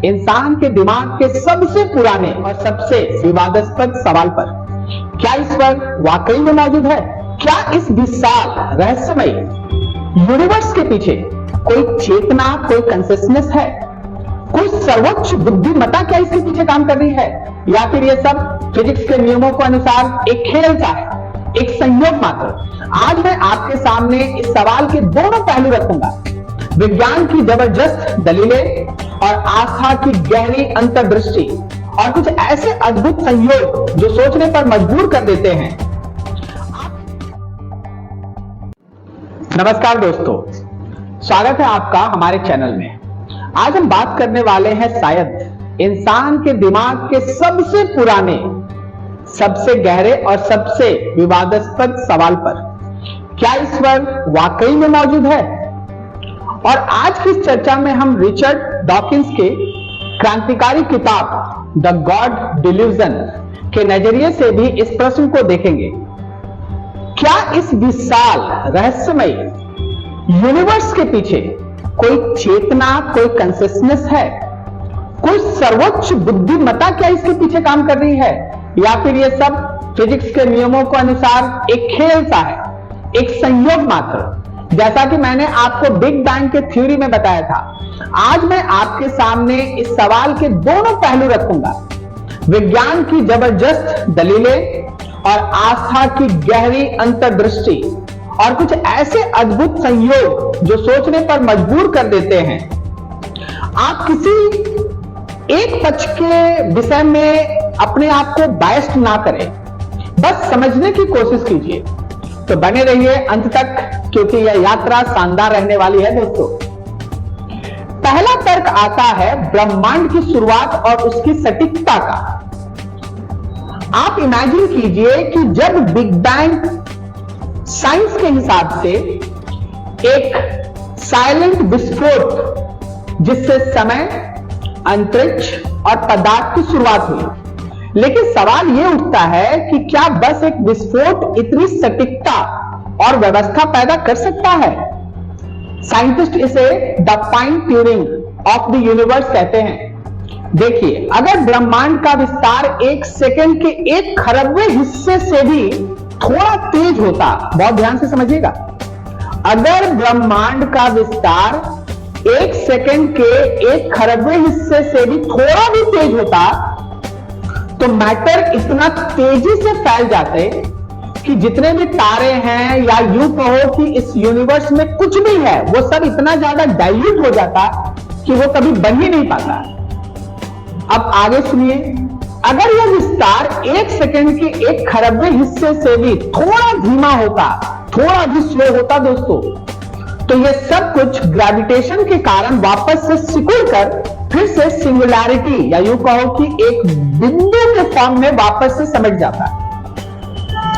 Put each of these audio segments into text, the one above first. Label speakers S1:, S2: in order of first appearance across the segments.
S1: इंसान के दिमाग के सबसे पुराने और सबसे विवादास्पद सवाल पर क्या ईश्वर वाकई में मौजूद है? क्या इस विशाल रहस्यमय यूनिवर्स के पीछे कोई चेतना, कोई कंसिस्टेंस है? कोई सर्वोच्च बुद्धिमत्ता क्या इसके पीछे काम कर रही है? या फिर ये सब फिजिक्स के नियमों के अनुसार एक खेल सा है, एक संयोग मात्र? आज मैं आपके सामने इस सवाल के दोनों पहलू रखूंगा, विज्ञान की जबरदस्त दलीलें और आस्था की गहरी अंतर्दृष्टि, और कुछ ऐसे अद्भुत संयोग जो सोचने पर मजबूर कर देते हैं। नमस्कार दोस्तों, स्वागत है आपका हमारे चैनल में। आज हम बात करने वाले हैं शायद इंसान के दिमाग के सबसे पुराने, सबसे गहरे और सबसे विवादास्पद सवाल पर, क्या ईश्वर वाकई में मौजूद है? और आज की इस चर्चा में हम रिचर्ड डॉकिंस के क्रांतिकारी किताब द गॉड डिल्यूजन के नजरिए से भी इस प्रश्न को देखेंगे। क्या इस विशाल रहस्यमय यूनिवर्स के पीछे कोई चेतना, कोई कंसिस्टेंस है? कोई सर्वोच्च बुद्धिमत्ता क्या इसके पीछे काम कर रही है? या फिर ये सब फिजिक्स के नियमों के अनुसार एक खेल सा है, एक संयोग मात्र? जैसा कि मैंने आपको बिग बैंग के थ्योरी में बताया था, आज मैं आपके सामने इस सवाल के दोनों पहलू रखूंगा, विज्ञान की जबरदस्त दलीलें और आस्था की गहरी अंतर्दृष्टि, और कुछ ऐसे अद्भुत संयोग जो सोचने पर मजबूर कर देते हैं। आप किसी एक पक्ष के विषय में अपने आप को बायस्ड ना करें, बस समझने की कोशिश कीजिए। तो बने रहिए अंत तक, क्योंकि यह यात्रा शानदार रहने वाली है दोस्तों। पहला तर्क आता है ब्रह्मांड की शुरुआत और उसकी सटीकता का। आप इमेजिन कीजिए कि जब बिग बैंग साइंस के हिसाब से एक साइलेंट विस्फोट, जिससे समय, अंतरिक्ष और पदार्थ की शुरुआत हुई, लेकिन सवाल यह उठता है कि क्या बस एक विस्फोट इतनी सटीकता और व्यवस्था पैदा कर सकता है? साइंटिस्ट इसे the fine tuning of the universe कहते हैं। देखिए, अगर ब्रह्मांड का विस्तार एक सेकंड के 1 खरबवें हिस्से से भी थोड़ा तेज होता, बहुत ध्यान से समझिएगा, अगर ब्रह्मांड का विस्तार 1 सेकंड के 1 खरबवें हिस्से से भी थोड़ा भी तेज होता, तो मैटर इतना तेजी से फैल जाते कि जितने भी तारे हैं, या यूं कहो कि इस यूनिवर्स में कुछ भी है, वो सब इतना ज्यादा डाइल्यूट हो जाता कि वो कभी बन ही नहीं पाता। अब आगे सुनिए, अगर यह विस्तार 1 सेकंड के 1 खरबवें हिस्से से भी थोड़ा धीमा होता, थोड़ा भी स्लो होता दोस्तों, तो यह सब कुछ ग्रेविटेशन के कारण वापस से सिकुड़कर फिर से सिंगुलैरिटी, या यूं कहो कि एक बिंदु के फॉर्म में वापस से समझ जाता है।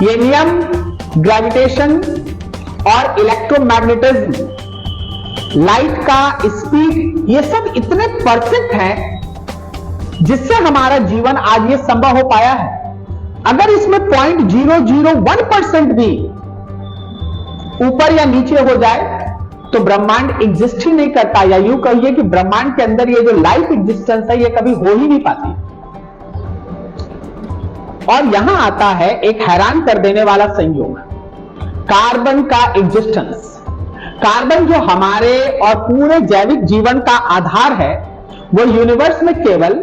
S1: ये नियम ग्रेविटेशन और इलेक्ट्रोमैग्नेटिज्म, लाइट का स्पीड, ये सब इतने परफेक्ट हैं जिससे हमारा जीवन आज ये संभव हो पाया है। अगर इसमें 0.001% भी ऊपर या नीचे हो जाए तो ब्रह्मांड एग्जिस्ट ही नहीं करता, या यूं कहिए कि ब्रह्मांड के अंदर ये जो लाइफ एग्जिस्टेंस है, ये कभी हो ही नहीं पाती। और यहां आता है एक हैरान कर देने वाला संयोग, कार्बन का एग्जिस्टेंस। कार्बन जो हमारे और पूरे जैविक जीवन का आधार है, वो यूनिवर्स में केवल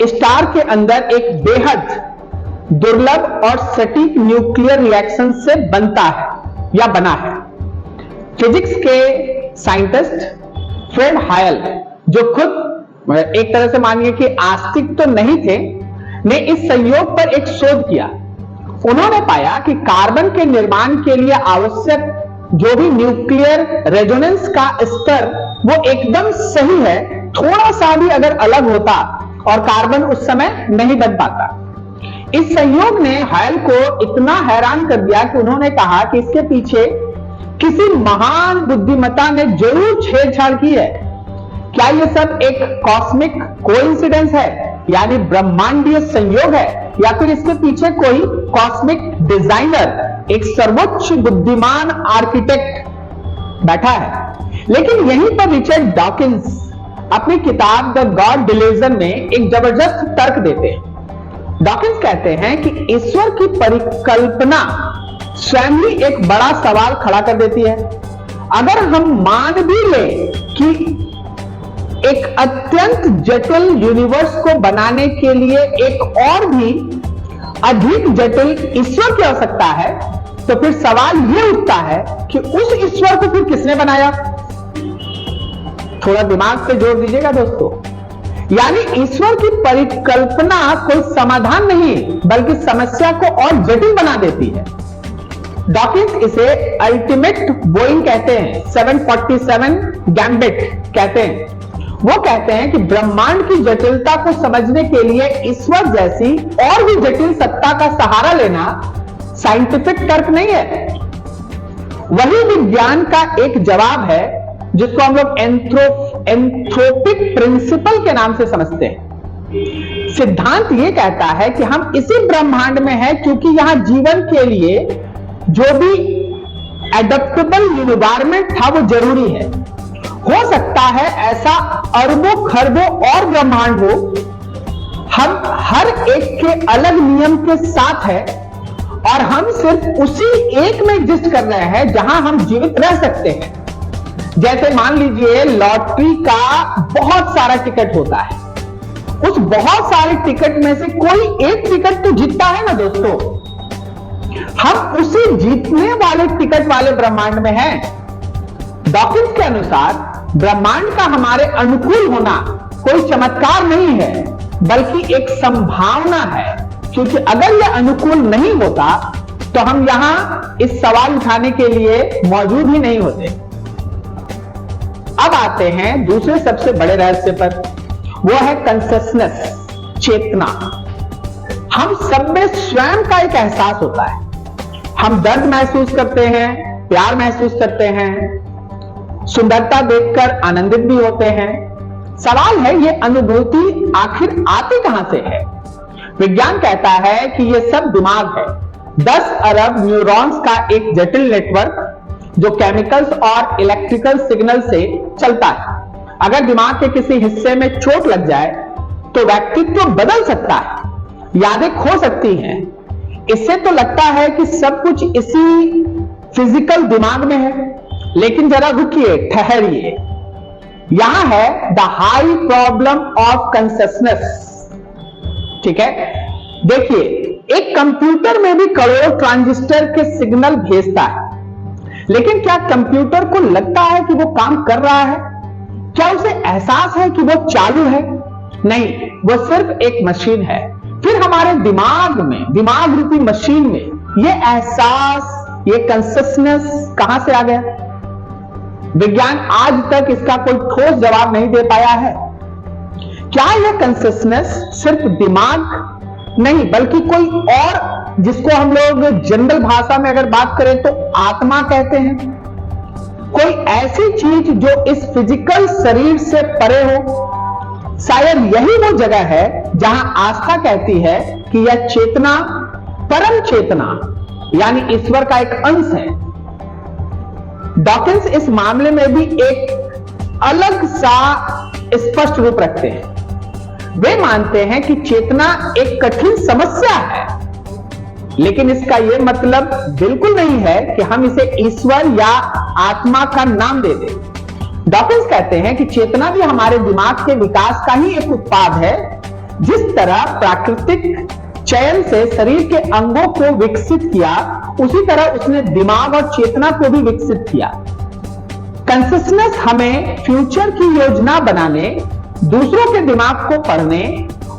S1: स्टार के अंदर एक बेहद दुर्लभ और सटीक न्यूक्लियर रिएक्शन से बनता है या बना है। फिजिक्स के साइंटिस्ट फ्रेड हायल, जो खुद एक तरह से मानिए कि आस्तिक तो नहीं थे, ने इस संयोग पर एक शोध किया। उन्होंने पाया कि कार्बन के निर्माण के लिए आवश्यक जो भी न्यूक्लियर रेजोनेंस का स्तर, वो एकदम सही है। थोड़ा सा भी अगर अलग होता और कार्बन उस समय नहीं बन पाता। इस संयोग ने हायल को इतना हैरान कर दिया कि उन्होंने कहा कि इसके पीछे किसी महान बुद्धिमत्ता ने जरूर छेड़छाड़ की है। क्या यह सब एक कॉस्मिक कोइंसिडेंस है, यानी ब्रह्मांडीय संयोग है, या फिर इसके पीछे कोई कॉस्मिक डिजाइनर, एक सर्वोच्च बुद्धिमान आर्किटेक्ट बैठा है? लेकिन यहीं पर रिचर्ड डॉकिंस अपनी किताब द गॉड डिल्यूजन में एक जबरदस्त तर्क देते हैं। डॉकिंस कहते हैं कि ईश्वर की परिकल्पना स्वयं ही एक बड़ा सवाल खड़ा कर देती है। अगर हम मान भी लें कि एक अत्यंत जटिल यूनिवर्स को बनाने के लिए एक और भी अधिक जटिल ईश्वर की आवश्यकता है, तो फिर सवाल यह उठता है कि उस ईश्वर को फिर किसने बनाया? थोड़ा दिमाग पे जोर दीजिएगा दोस्तों। यानी ईश्वर की परिकल्पना कोई समाधान नहीं बल्कि समस्या को और जटिल बना देती है। डॉकिंस इसे अल्टीमेट बोइंग कहते हैं, 747 गैम्बिट कहते हैं। वो कहते हैं कि ब्रह्मांड की जटिलता को समझने के लिए ईश्वर जैसी और भी जटिल सत्ता का सहारा लेना साइंटिफिक तर्क नहीं है। वही विज्ञान का एक जवाब है जिसको हम लोग एंथ्रोपिक प्रिंसिपल के नाम से समझते हैं। सिद्धांत यह कहता है कि हम इसी ब्रह्मांड में हैं क्योंकि यहां जीवन के लिए जो भी एडेप्टेबल एनवायरनमेंट था वो जरूरी है। हो सकता है ऐसा अरबों खरबों और ब्रह्मांड हो, हम हर एक के अलग नियम के साथ है और हम सिर्फ उसी एक में एग्जिस्ट कर रहे हैं जहां हम जीवित रह सकते हैं। जैसे मान लीजिए लॉटरी का बहुत सारा टिकट होता है, उस बहुत सारे टिकट में से कोई एक टिकट तो जीतता है ना दोस्तों। हम उसी जीतने वाले टिकट वाले ब्रह्मांड में हैं। डॉकिंस के अनुसार ब्रह्मांड का हमारे अनुकूल होना कोई चमत्कार नहीं है बल्कि एक संभावना है, क्योंकि अगर यह अनुकूल नहीं होता तो हम यहां इस सवाल उठाने के लिए मौजूद ही नहीं होते। अब आते हैं दूसरे सबसे बड़े रहस्य पर, वो है कॉन्शसनेस, चेतना। हम सब में स्वयं का एक एहसास होता है। हम दर्द महसूस करते हैं, प्यार महसूस करते हैं, सुंदरता देखकर आनंदित भी होते हैं। सवाल है ये अनुभूति आखिर आती कहां से है? विज्ञान कहता है कि ये सब दिमाग है, 10 अरब न्यूरॉन्स का एक जटिल नेटवर्क जो केमिकल्स और इलेक्ट्रिकल सिग्नल से चलता है। अगर दिमाग के किसी हिस्से में चोट लग जाए तो व्यक्तित्व बदल सकता है, यादें खो सकती हैं। इससे तो लगता है कि सब कुछ इसी फिजिकल दिमाग में है, लेकिन जरा रुकिए, ठहरिए। यहां है the high problem of consciousness. ठीक है, देखिए एक कंप्यूटर में भी करोड़ों ट्रांजिस्टर के सिग्नल भेजता है, लेकिन क्या कंप्यूटर को लगता है कि वो काम कर रहा है? क्या उसे एहसास है कि वो चालू है? नहीं, वो सिर्फ एक मशीन है। फिर हमारे दिमाग में, दिमाग रूपी मशीन में ये एहसास, ये कॉन्शसनेस कहां से आ गया? विज्ञान आज तक इसका कोई ठोस जवाब नहीं दे पाया है। क्या यह कॉन्शसनेस सिर्फ दिमाग नहीं बल्कि कोई और, जिसको हम लोग जनरल भाषा में अगर बात करें तो आत्मा कहते हैं, कोई ऐसी चीज जो इस फिजिकल शरीर से परे हो? शायद यही वो जगह है जहां आस्था कहती है कि यह चेतना परम चेतना यानी ईश्वर का एक अंश है। डॉकिंस इस मामले में भी एक अलग सा स्पष्ट रूप रखते हैं। वे मानते हैं कि चेतना एक कठिन समस्या है, लेकिन इसका यह मतलब बिल्कुल नहीं है कि हम इसे ईश्वर या आत्मा का नाम दे दें। डॉकिंस कहते हैं कि चेतना भी हमारे दिमाग के विकास का ही एक उत्पाद है। जिस तरह प्राकृतिक चयन से शरीर के अंगों को विकसित किया, उसी तरह उसने दिमाग और चेतना को भी विकसित किया। कॉन्शसनेस हमें फ्यूचर की योजना बनाने, दूसरों के दिमाग को पढ़ने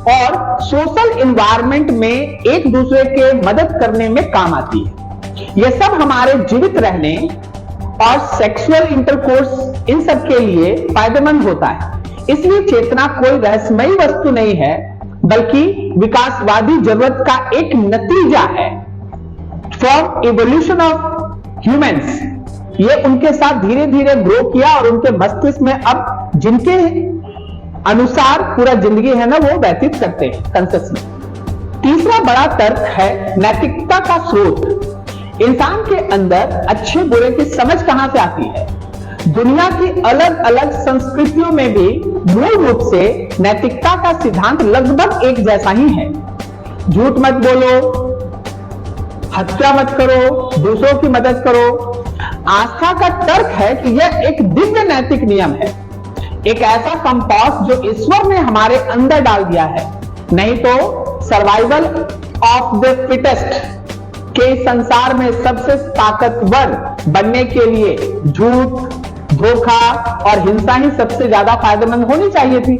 S1: और सोशल एनवायरनमेंट में एक दूसरे के मदद करने में काम आती है। यह सब हमारे जीवित रहने और सेक्सुअल इंटरकोर्स, इन सब के लिए फायदेमंद होता है। इसलिए चेतना कोई रहस्यमयी वस्तु नहीं है बल्कि विकासवादी जरूरत का एक नतीजा है। फ्रॉम इवोल्यूशन ऑफ ह्यूमंस, ये उनके साथ धीरे धीरे ग्रो किया और उनके मस्तिष्क में अब जिनके अनुसार पूरा जिंदगी है ना वो व्यतीत करते हैं कॉन्शसनेस। तीसरा बड़ा तर्क है नैतिकता का स्रोत। इंसान के अंदर अच्छे बुरे की समझ कहां से आती है? दुनिया की अलग अलग संस्कृतियों में भी मूल रूप से नैतिकता का सिद्धांत लगभग एक जैसा ही है। झूठ मत बोलो, हत्या मत करो, दूसरों की मदद करो। आस्था का तर्क है कि यह एक दिव्य नैतिक नियम है, एक ऐसा कंपास जो ईश्वर ने हमारे अंदर डाल दिया है। नहीं तो सर्वाइवल ऑफ द फिटेस्ट के संसार में सबसे ताकतवर बनने के लिए झूठ, धोखा और हिंसा ही सबसे ज्यादा फायदेमंद होनी चाहिए थी।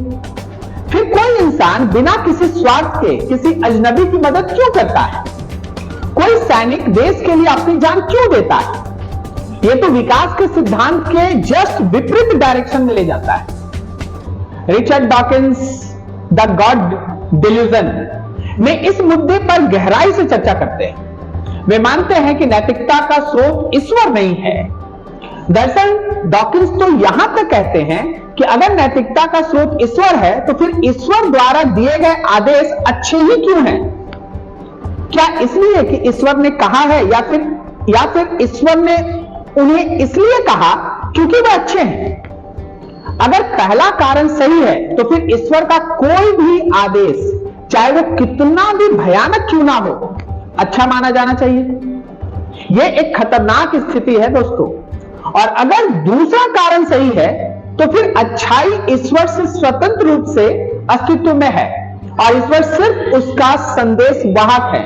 S1: फिर कोई इंसान बिना किसी स्वार्थ के किसी अजनबी की मदद क्यों करता है? कोई सैनिक देश के लिए अपनी जान क्यों देता है? यह तो विकास के सिद्धांत के जस्ट विपरीत डायरेक्शन में ले जाता है। Richard Dawkins the God delusion में इस मुद्दे पर गहराई से चर्चा करते हैं। वे मानते हैं कि नैतिकता का स्रोत ईश्वर नहीं है। दरअसल डॉकिंस तो यहां तक कहते हैं कि अगर नैतिकता का स्रोत ईश्वर है तो फिर ईश्वर द्वारा दिए गए आदेश अच्छे ही क्यों हैं? क्या इसलिए कि ईश्वर ने कहा है या फिर ईश्वर ने उन्हें इसलिए कहा क्योंकि वे अच्छे हैं? अगर पहला कारण सही है तो फिर ईश्वर का कोई भी आदेश, चाहे वो कितना भी भयानक क्यों ना हो, अच्छा माना जाना चाहिए। यह एक खतरनाक स्थिति है दोस्तों। और अगर दूसरा कारण सही है तो फिर अच्छाई ईश्वर से स्वतंत्र रूप से अस्तित्व में है और ईश्वर सिर्फ उसका संदेश वाहक है।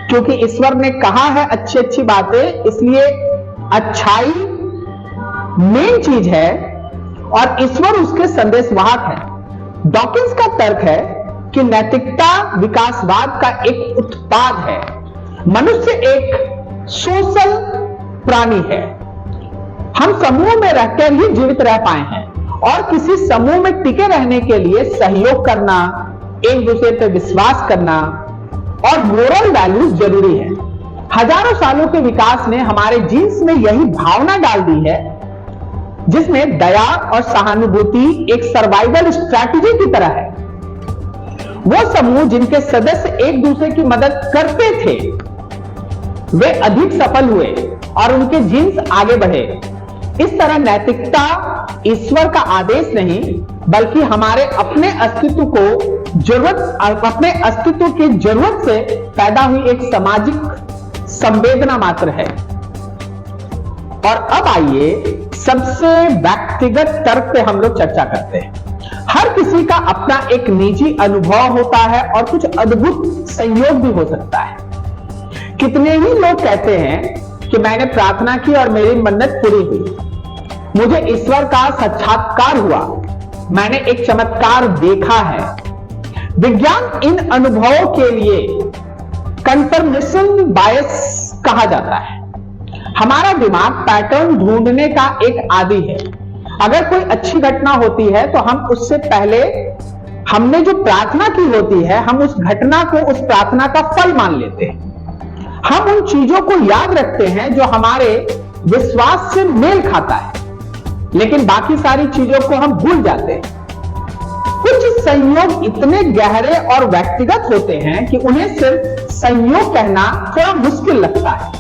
S1: क्योंकि ईश्वर ने कहा है अच्छी अच्छी बातें, इसलिए अच्छाई मेन चीज है और ईश्वर उसके संदेश वाहक है। डॉकिंस का तर्क है कि नैतिकता विकासवाद का एक उत्पाद है। मनुष्य एक सोशल प्राणी है। हम समूह में रहकर ही जीवित रह पाए हैं और किसी समूह में टिके रहने के लिए सहयोग करना, एक दूसरे पर विश्वास करना और मोरल वैल्यूज जरूरी है। हजारों सालों के विकास ने हमारे जीन्स में यही भावना डाल दी है, जिसमें दया और सहानुभूति एक सर्वाइवल स्ट्रैटेजी की तरह है। वो समूह जिनके सदस्य एक दूसरे की मदद करते थे, वे अधिक सफल हुए और उनके जीन्स आगे बढ़े। इस तरह नैतिकता ईश्वर का आदेश नहीं, बल्कि हमारे अपने अस्तित्व की जरूरत से पैदा हुई एक सामाजिक संवेदना मात्र है। और अब आइए सबसे व्यक्तिगत तर्क पे हम लोग चर्चा करते हैं। हर किसी का अपना एक निजी अनुभव होता है और कुछ अद्भुत संयोग भी हो सकता है। कितने ही लोग कहते हैं कि मैंने प्रार्थना की और मेरी मन्नत पूरी हुई, मुझे ईश्वर का साक्षात्कार हुआ, मैंने एक चमत्कार देखा है। विज्ञान इन अनुभवों के लिए कंफर्मेशन बायस कहा जाता है। हमारा दिमाग पैटर्न ढूंढने का एक आदी है। अगर कोई अच्छी घटना होती है तो हम उससे पहले हमने जो प्रार्थना की होती है, हम उस घटना को उस प्रार्थना का फल मान लेते हैं। हम उन चीजों को याद रखते हैं जो हमारे विश्वास से मेल खाता है, लेकिन बाकी सारी चीजों को हम भूल जाते हैं। कुछ संयोग इतने गहरे और व्यक्तिगत होते हैं कि उन्हें सिर्फ संयोग कहना थोड़ा मुश्किल लगता है।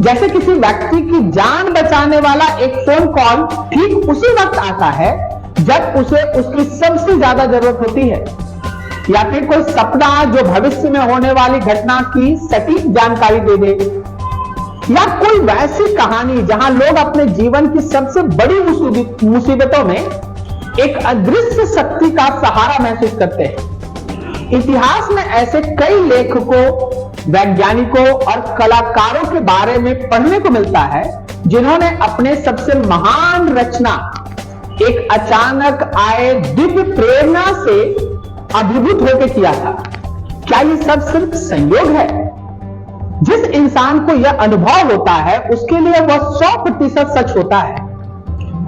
S1: जैसे किसी व्यक्ति की जान बचाने वाला एक फोन कॉल ठीक उसी वक्त आता है जब उसे उसकी सबसे ज्यादा जरूरत होती है, या फिर कोई सपना जो भविष्य में होने वाली घटना की सटीक जानकारी दे दे, या कोई वैसी कहानी जहां लोग अपने जीवन की सबसे बड़ी मुसीबतों में एक अदृश्य शक्ति का सहारा महसूस करते हैं। इतिहास में ऐसे कई लेखकों, वैज्ञानिकों और कलाकारों के बारे में पढ़ने को मिलता है जिन्होंने अपने सबसे महान रचना एक अचानक आए दिव्य प्रेरणा से अभिभूत होकर किया था। क्या ये सब सिर्फ संयोग है? जिस इंसान को यह अनुभव होता है उसके लिए वह 100% सच होता है।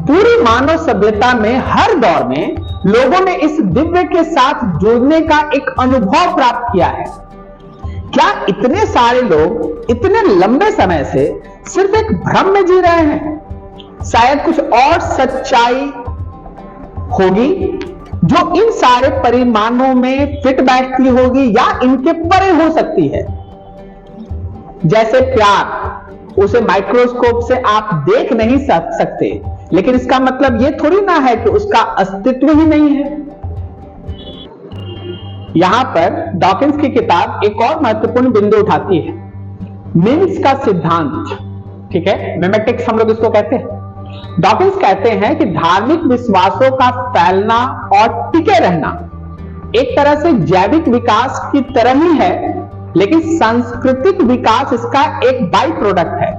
S1: पूरी मानव सभ्यता में हर दौर में लोगों ने इस दिव्य के साथ जुड़ने का एक अनुभव प्राप्त किया है। क्या इतने सारे लोग इतने लंबे समय से सिर्फ एक भ्रम में जी रहे हैं? शायद कुछ और सच्चाई होगी जो इन सारे परिमाणों में फिट बैठती होगी या इनके परे हो सकती है। जैसे प्यार, उसे माइक्रोस्कोप से आप देख नहीं सकते, लेकिन इसका मतलब यह थोड़ी ना है कि उसका अस्तित्व ही नहीं है। यहां पर डॉकिंस की किताब एक और महत्वपूर्ण बिंदु उठाती है, मीम्स का सिद्धांत। ठीक है, मेमेटिक्स हम लोग इसको कहते हैं। डॉकिंस कहते हैं कि धार्मिक विश्वासों का फैलना और टिके रहना एक तरह से जैविक विकास की तरह ही है, लेकिन सांस्कृतिक विकास इसका एक बाई प्रोडक्ट है।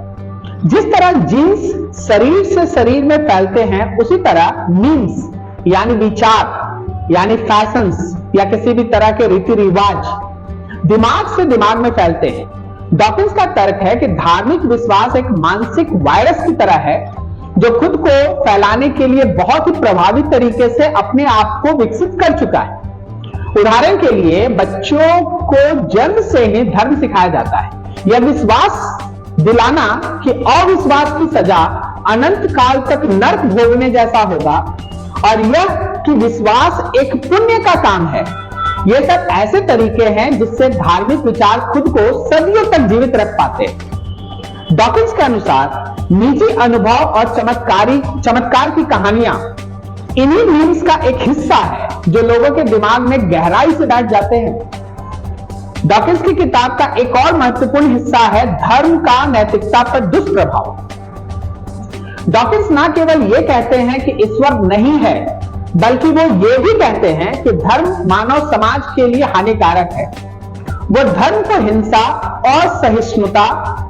S1: जिस तरह जीन्स शरीर से शरीर में फैलते हैं, उसी तरह मीम्स यानी विचार यानी फैशंस या किसी भी तरह के रीति रिवाज दिमाग से दिमाग में फैलते हैं। डॉकिंस का तर्क है कि धार्मिक विश्वास एक मानसिक वायरस की तरह है जो खुद को फैलाने के लिए बहुत ही प्रभावी तरीके से अपने आप को विकसित कर चुका है। उदाहरण के लिए बच्चों को जन्म से ही धर्म सिखाया जाता है, यह विश्वास दिलाना कि अविश्वास की सजा अनंत काल तक नरक भोगने जैसा होगा और यह कि विश्वास एक पुण्य का काम है। ये सब ऐसे तरीके हैं जिससे धार्मिक विचार खुद को सदियों तक जीवित रख पाते हैं। डॉकिंस के अनुसार निजी अनुभव और चमत्कार की कहानियां इन्हीं मीम्स का एक हिस्सा है जो लोगों के दिमाग में गहराई से बैठ जाते हैं। डॉकिंस की किताब का एक और महत्वपूर्ण हिस्सा है धर्म का नैतिकता पर दुष्प्रभाव। डॉकिंस ना केवल यह कहते हैं कि ईश्वर नहीं है, बल्कि वो ये भी कहते हैं कि धर्म मानव समाज के लिए हानिकारक है। वो धर्म को हिंसा, असहिष्णुता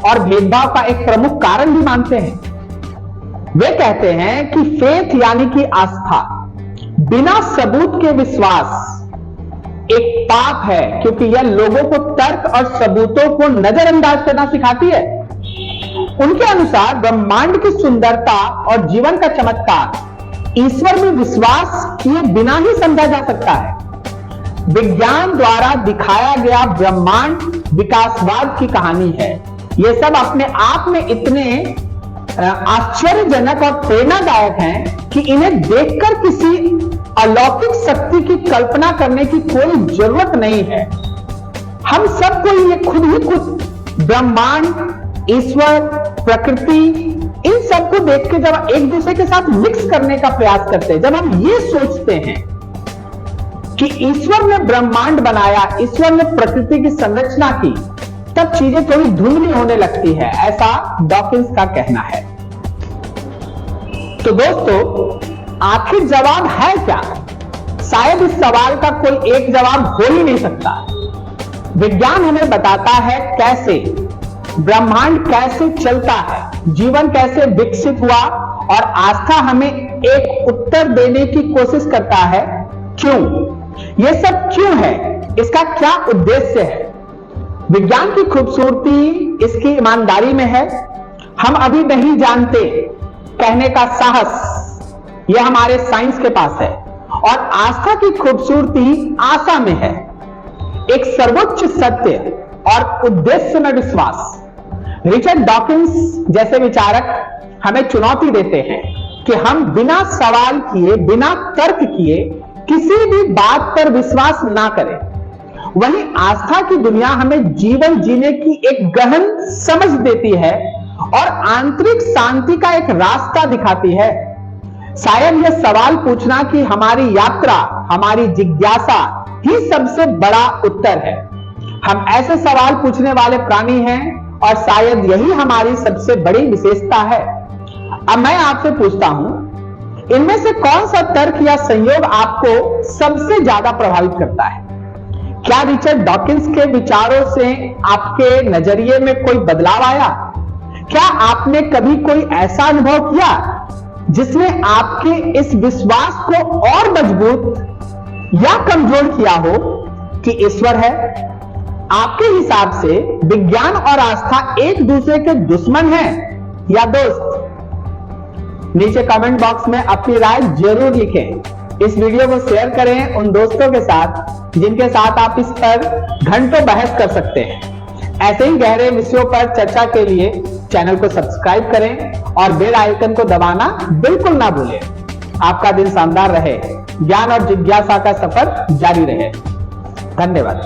S1: और भेदभाव का एक प्रमुख कारण भी मानते हैं। वे कहते हैं कि फेथ यानी कि आस्था बिना सबूत के विश्वास एक पाप है, क्योंकि यह लोगों को तर्क और सबूतों को नजरअंदाज करना सिखाती है। उनके अनुसार ब्रह्मांड की सुंदरता और जीवन का चमत्कार ईश्वर में विश्वास किए बिना ही समझा जा सकता है। विज्ञान द्वारा दिखाया गया ब्रह्मांड विकासवाद की कहानी है। यह सब अपने आप में इतने आश्चर्यजनक और प्रेरणादायक हैं कि इन्हें देखकर किसी अलौकिक शक्ति की कल्पना करने की कोई जरूरत नहीं है। हम सबको ये खुद ही खुद ब्रह्मांड, ईश्वर, प्रकृति, इन सबको देख के जब एक दूसरे के साथ मिक्स करने का प्रयास करते हैं, जब हम ये सोचते हैं कि ईश्वर ने ब्रह्मांड बनाया, ईश्वर ने प्रकृति की संरचना की, तब चीजें थोड़ी धुंधली होने लगती है, ऐसा डॉकिंस का कहना है। तो दोस्तों, आखिर जवाब है क्या? शायद इस सवाल का कोई एक जवाब हो ही नहीं सकता। विज्ञान हमें बताता है कैसे ब्रह्मांड कैसे चलता है, जीवन कैसे विकसित हुआ, और आस्था हमें एक उत्तर देने की कोशिश करता है। क्यों? यह सब क्यों है? इसका क्या उद्देश्य है? विज्ञान की खूबसूरती इसकी ईमानदारी में है। हम अभी नहीं जानते कहने का साहस यह हमारे साइंस के पास है, और आस्था की खूबसूरती आशा में है, एक सर्वोच्च सत्य और उद्देश्य में विश्वास। रिचर्ड डॉकिंस जैसे विचारक हमें चुनौती देते हैं कि हम बिना सवाल किए, बिना तर्क किए किसी भी बात पर विश्वास ना करें। वहीं आस्था की दुनिया हमें जीवन जीने की एक गहन समझ देती है और आंतरिक शांति का एक रास्ता दिखाती है। शायद यह सवाल पूछना कि हमारी यात्रा, हमारी जिज्ञासा ही सबसे बड़ा उत्तर है। हम ऐसे सवाल पूछने वाले प्राणी हैं, और शायद यही हमारी सबसे बड़ी विशेषता है। अब मैं आपसे पूछता हूं, इनमें से कौन सा तर्क या संयोग आपको सबसे ज्यादा प्रभावित करता है? क्या रिचर्ड डॉकिंस के विचारों से आपके नजरिए में कोई बदलाव आया? क्या आपने कभी कोई ऐसा अनुभव किया जिसने आपके इस विश्वास को और मजबूत या कमजोर किया हो कि ईश्वर है? आपके हिसाब से विज्ञान और आस्था एक दूसरे के दुश्मन हैं या दोस्त? नीचे कमेंट बॉक्स में अपनी राय जरूर लिखें। इस वीडियो को शेयर करें उन दोस्तों के साथ जिनके साथ आप इस पर घंटों बहस कर सकते हैं। ऐसे ही गहरे विषयों पर चर्चा के लिए चैनल को सब्सक्राइब करें और बेल आइकन को दबाना बिल्कुल ना भूलें। आपका दिन शानदार रहे, ज्ञान और जिज्ञासा का सफर जारी रहे। धन्यवाद।